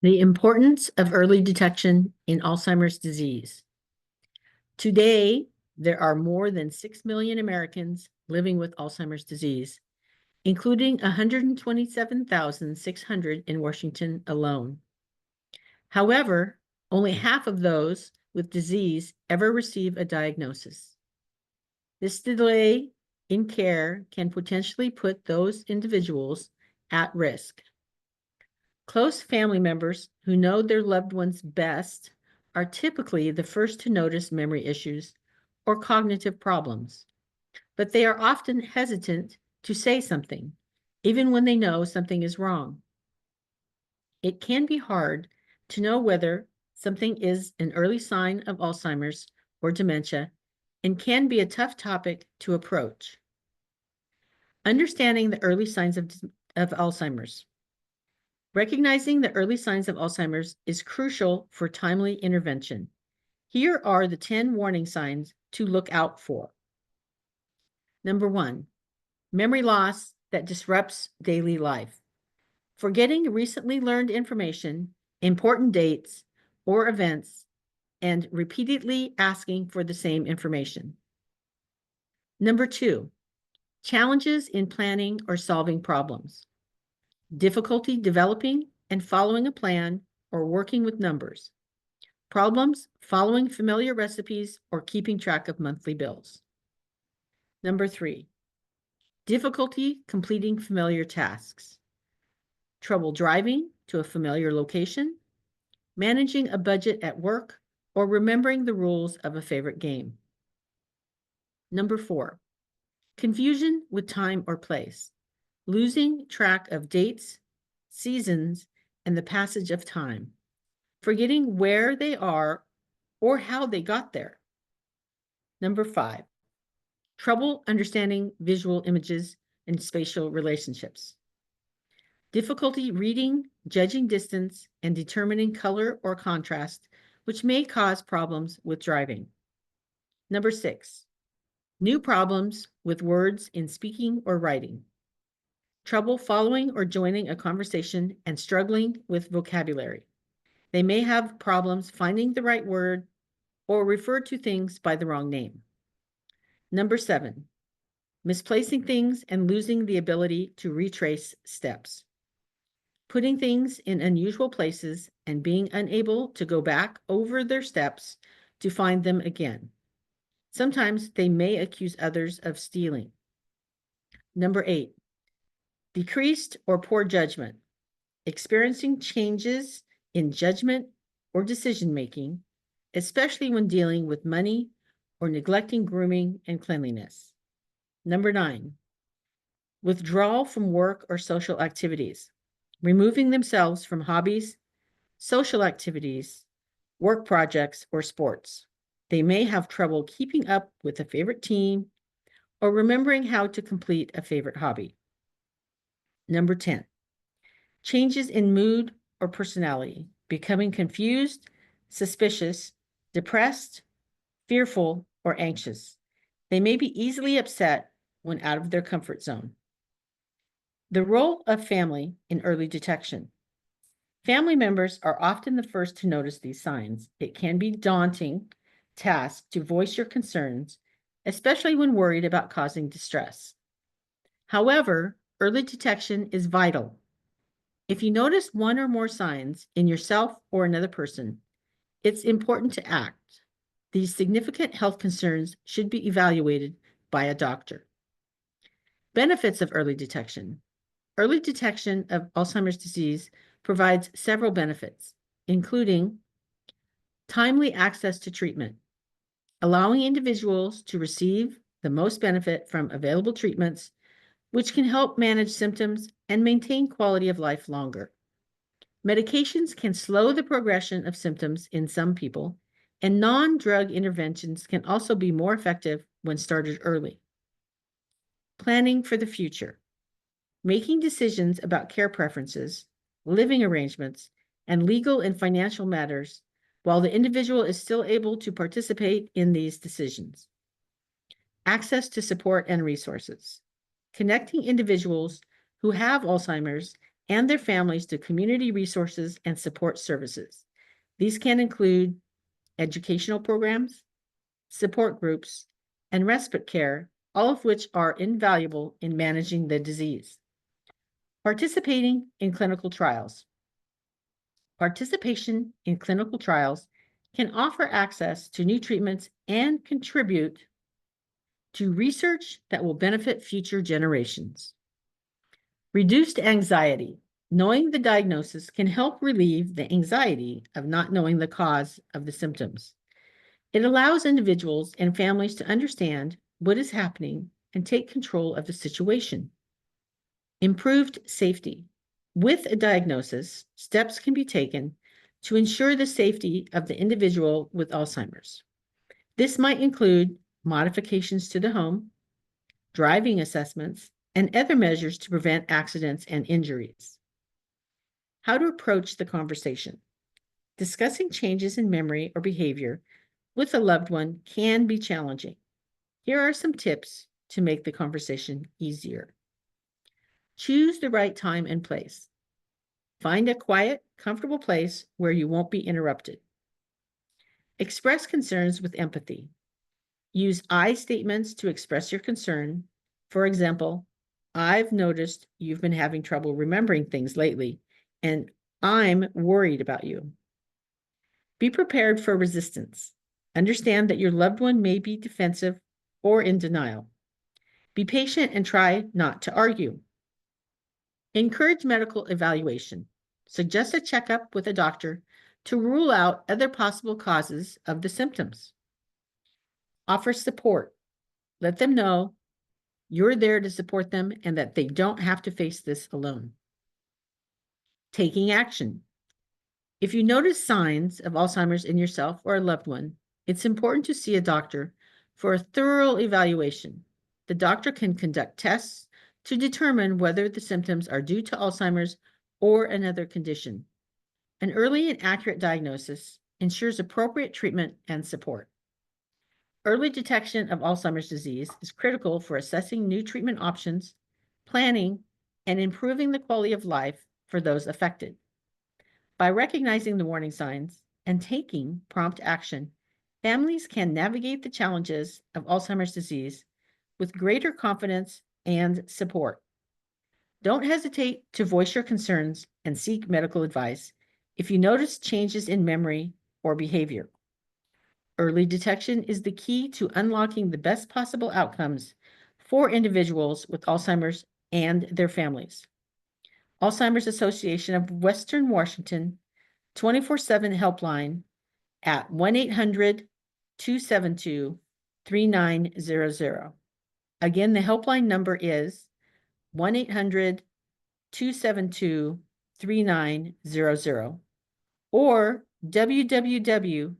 The importance of early detection in Alzheimer's disease. Today, there are more than 6 million Americans living with Alzheimer's disease, including 127,600 in Washington alone. However, only half of those with disease ever receive a diagnosis. This delay in care can potentially put those individuals at risk. Close family members who know their loved ones best are typically the first to notice memory issues or cognitive problems, but they are often hesitant to say something, even when they know something is wrong. It can be hard to know whether something is an early sign of Alzheimer's or dementia and can be a tough topic to approach. Understanding the early signs of Alzheimer's. Recognizing the early signs of Alzheimer's is crucial for timely intervention. Here are the 10 warning signs to look out for. Number 1, memory loss that disrupts daily life. Forgetting recently learned information, important dates or events, and repeatedly asking for the same information. Number 2, challenges in planning or solving problems. Difficulty developing and following a plan or working with numbers. Problems following familiar recipes or keeping track of monthly bills. Number 3, difficulty completing familiar tasks. Trouble driving to a familiar location, managing a budget at work, or remembering the rules of a favorite game. Number 4, confusion with time or place. Losing track of dates, seasons, and the passage of time. Forgetting where they are or how they got there. Number 5, trouble understanding visual images and spatial relationships. Difficulty reading, judging distance, and determining color or contrast, which may cause problems with driving. Number 6, new problems with words in speaking or writing. Trouble following or joining a conversation and struggling with vocabulary. They may have problems finding the right word or refer to things by the wrong name. Number 7, misplacing things and losing the ability to retrace steps. Putting things in unusual places and being unable to go back over their steps to find them again. Sometimes they may accuse others of stealing. Number 8, decreased or poor judgment. Experiencing changes in judgment or decision-making, especially when dealing with money or neglecting grooming and cleanliness. Number 9, withdrawal from work or social activities, removing themselves from hobbies, social activities, work projects, or sports. They may have trouble keeping up with a favorite team or remembering how to complete a favorite hobby. Number 10, changes in mood or personality, becoming confused, suspicious, depressed, fearful, or anxious. They may be easily upset when out of their comfort zone. The role of family in early detection. Family members are often the first to notice these signs. It can be a daunting task to voice your concerns, especially when worried about causing distress. However, early detection is vital. If you notice one or more signs in yourself or another person, it's important to act. These significant health concerns should be evaluated by a doctor. Benefits of early detection. Early detection of Alzheimer's disease provides several benefits, including timely access to treatment, allowing individuals to receive the most benefit from available treatments, which can help manage symptoms and maintain quality of life longer. Medications can slow the progression of symptoms in some people, and non-drug interventions can also be more effective when started early. Planning for the future. Making decisions about care preferences, living arrangements, and legal and financial matters while the individual is still able to participate in these decisions. Access to support and resources. Connecting individuals who have Alzheimer's and their families to community resources and support services. These can include educational programs, support groups, and respite care, all of which are invaluable in managing the disease. Participating in clinical trials. Participation in clinical trials can offer access to new treatments and contribute to research that will benefit future generations. Reduced anxiety. Knowing the diagnosis can help relieve the anxiety of not knowing the cause of the symptoms. It allows individuals and families to understand what is happening and take control of the situation. Improved safety. With a diagnosis, steps can be taken to ensure the safety of the individual with Alzheimer's. This might include modifications to the home, driving assessments, and other measures to prevent accidents and injuries. How to approach the conversation. Discussing changes in memory or behavior with a loved one can be challenging. Here are some tips to make the conversation easier. Choose the right time and place. Find a quiet, comfortable place where you won't be interrupted. Express concerns with empathy. Use I statements to express your concern. For example, I've noticed you've been having trouble remembering things lately, and I'm worried about you. Be prepared for resistance. Understand that your loved one may be defensive or in denial. Be patient and try not to argue. Encourage medical evaluation. Suggest a checkup with a doctor to rule out other possible causes of the symptoms. Offer support. Let them know you're there to support them and that they don't have to face this alone. Taking action. If you notice signs of Alzheimer's in yourself or a loved one, it's important to see a doctor for a thorough evaluation. The doctor can conduct tests to determine whether the symptoms are due to Alzheimer's or another condition. An early and accurate diagnosis ensures appropriate treatment and support. Early detection of Alzheimer's disease is critical for assessing new treatment options, planning, and improving the quality of life for those affected. By recognizing the warning signs and taking prompt action, families can navigate the challenges of Alzheimer's disease with greater confidence and support. Don't hesitate to voice your concerns and seek medical advice if you notice changes in memory or behavior. Early detection is the key to unlocking the best possible outcomes for individuals with Alzheimer's and their families. Alzheimer's Association of Western Washington 24/7 helpline at 1-800-272-3900. Again, the helpline number is 1-800-272-3900 or www.alzwa.org.